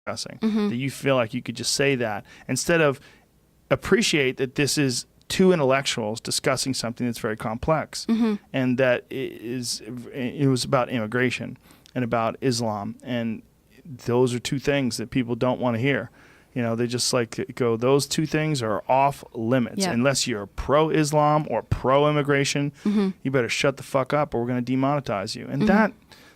discussing, that you feel like you could just say that instead of appreciate that this is two intellectuals discussing something that's very complex, and that it was about immigration and about Islam, and those are two things that people don't want to hear. They just like go, those two things are off limits. Yeah. Unless you're pro-Islam or pro-immigration, you better shut the fuck up or we're going to demonetize you. And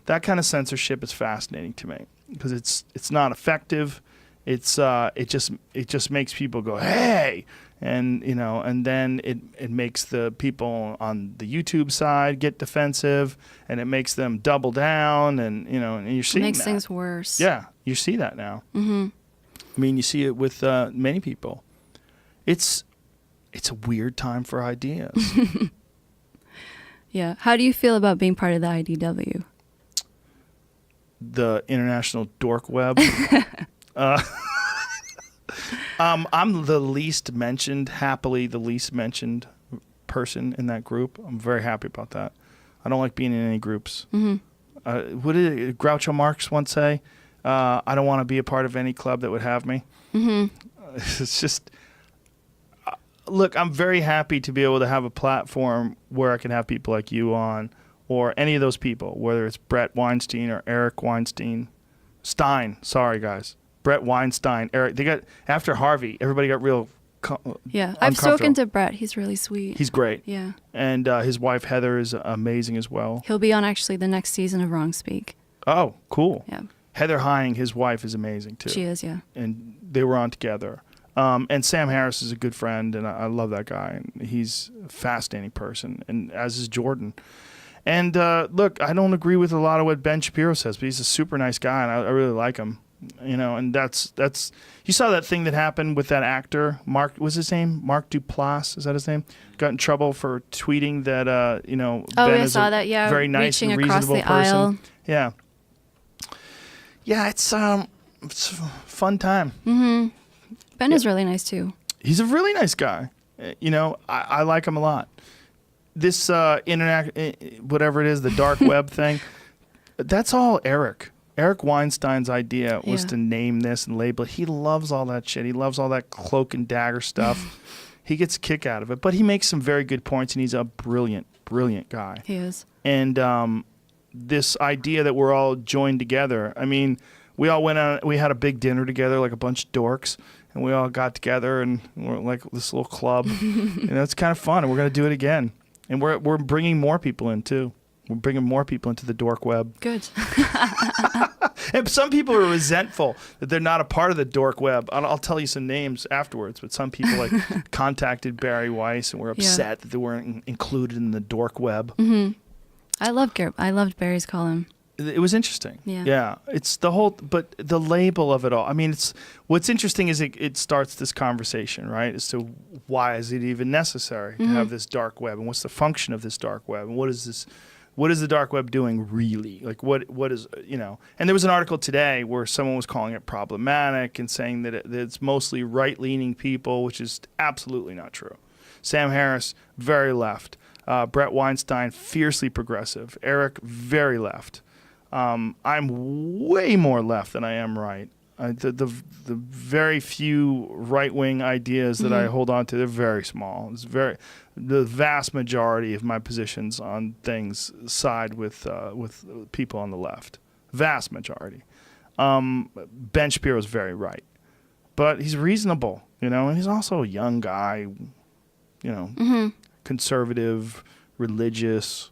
that kind of censorship is fascinating to me because it's not effective. It just makes people go, hey, and and then it makes the people on the YouTube side get defensive, and it makes them double down, and and you're seeing it makes that. things worse. Yeah, you see that now. I mean, you see it with many people. It's a weird time for ideas. Yeah. How do you feel about being part of the IDW? The International Dork Web. I'm the least mentioned person in that group. I'm very happy about that. I don't like being in any groups. What did Groucho Marx once say? I don't want to be a part of any club that would have me. It's just, look, I'm very happy to be able to have a platform where I can have people like you on, or any of those people, whether it's Brett Weinstein or Eric Weinstein. Sorry, guys. Brett Weinstein, Eric. They got, after Harvey, everybody got real I've spoken to Brett. He's really sweet. He's great. Yeah. And his wife, Heather, is amazing as well. He'll be on actually the next season of Wrong Speak. Oh, cool. Yeah. Heather Hying, his wife, is amazing too. She is, yeah. And they were on together. And Sam Harris is a good friend, and I love that guy. And he's a fascinating person, and as is Jordan. And look, I don't agree with a lot of what Ben Shapiro says, but he's a super nice guy, and I really like him. And that's you saw that thing that happened with that actor, Mark, was his name? Mark Duplass, is that his name? Got in trouble for tweeting that Ben is a very nice and reasonable person. Aisle. Yeah. Yeah, it's a fun time. Ben is really nice too. He's a really nice guy. I like him a lot. This internet, whatever it is, the dark web thing, that's all Eric. Eric Weinstein's idea was to name this and label it. He loves all that shit. He loves all that cloak and dagger stuff. He gets a kick out of it. But he makes some very good points, and he's a brilliant, brilliant guy. He is. And this idea that we're all joined together, I mean, we all went out, we had a big dinner together like a bunch of dorks, and we all got together, and we're like this little club. It's kind of fun, and we're going to do it again. And we're bringing more people in, too. We're bringing more people into the dork web. Good. And some people are resentful that they're not a part of the dork web. I'll tell you some names afterwards, but some people contacted Barry Weiss and were upset that they weren't included in the dork web. I loved Barry's column. It was interesting. Yeah. It's but the label of it all. I mean, what's interesting is it starts this conversation, right? As to why is it even necessary to have this dark web, and what's the function of this dark web, and what is the dark web doing really? Like what is, and there was an article today where someone was calling it problematic and saying that it's mostly right-leaning people, which is absolutely not true. Sam Harris, very left. Brett Weinstein, fiercely progressive. Eric, very left. I'm way more left than I am right. The very few right-wing ideas that I hold on to, they're very small. The vast majority of my positions on things side with people on the left. Vast majority. Ben Shapiro is very right, but he's reasonable, and he's also a young guy, conservative, religious.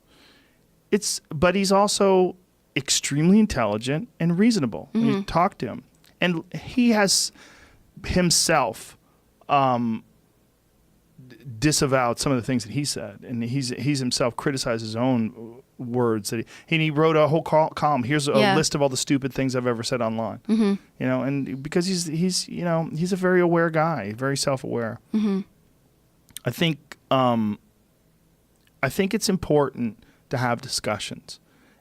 But he's also extremely intelligent and reasonable when you talk to him. And he has himself disavowed some of the things that he said, and he's himself criticized his own words that he wrote a whole column. Here's a list of all the stupid things I've ever said online. And because he's a very aware guy, very self-aware. I think it's important to have discussions.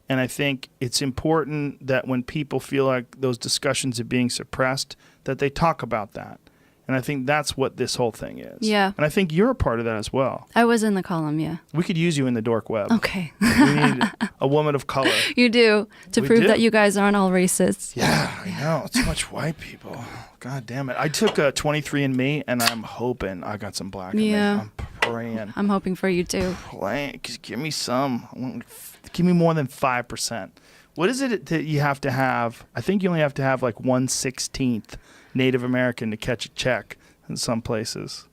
And I think it's important that when people feel like those discussions are being suppressed, that they talk about that. And I think that's what this whole thing is. Yeah. And I think you're a part of that as well. I was in the column, yeah. We could use you in the dork web. Okay. We need a woman of color. You do, to We prove do. that you guys aren't all racist. Yeah, I know. Too much white people. God damn it. I took a 23andMe, and I'm hoping I got some black in Yeah. me. I'm praying. I'm hoping for you too. Give me some. Give me more than 5%. What is it that you have to have? I think you only have to have like 1/16 Native American to catch a check in some places.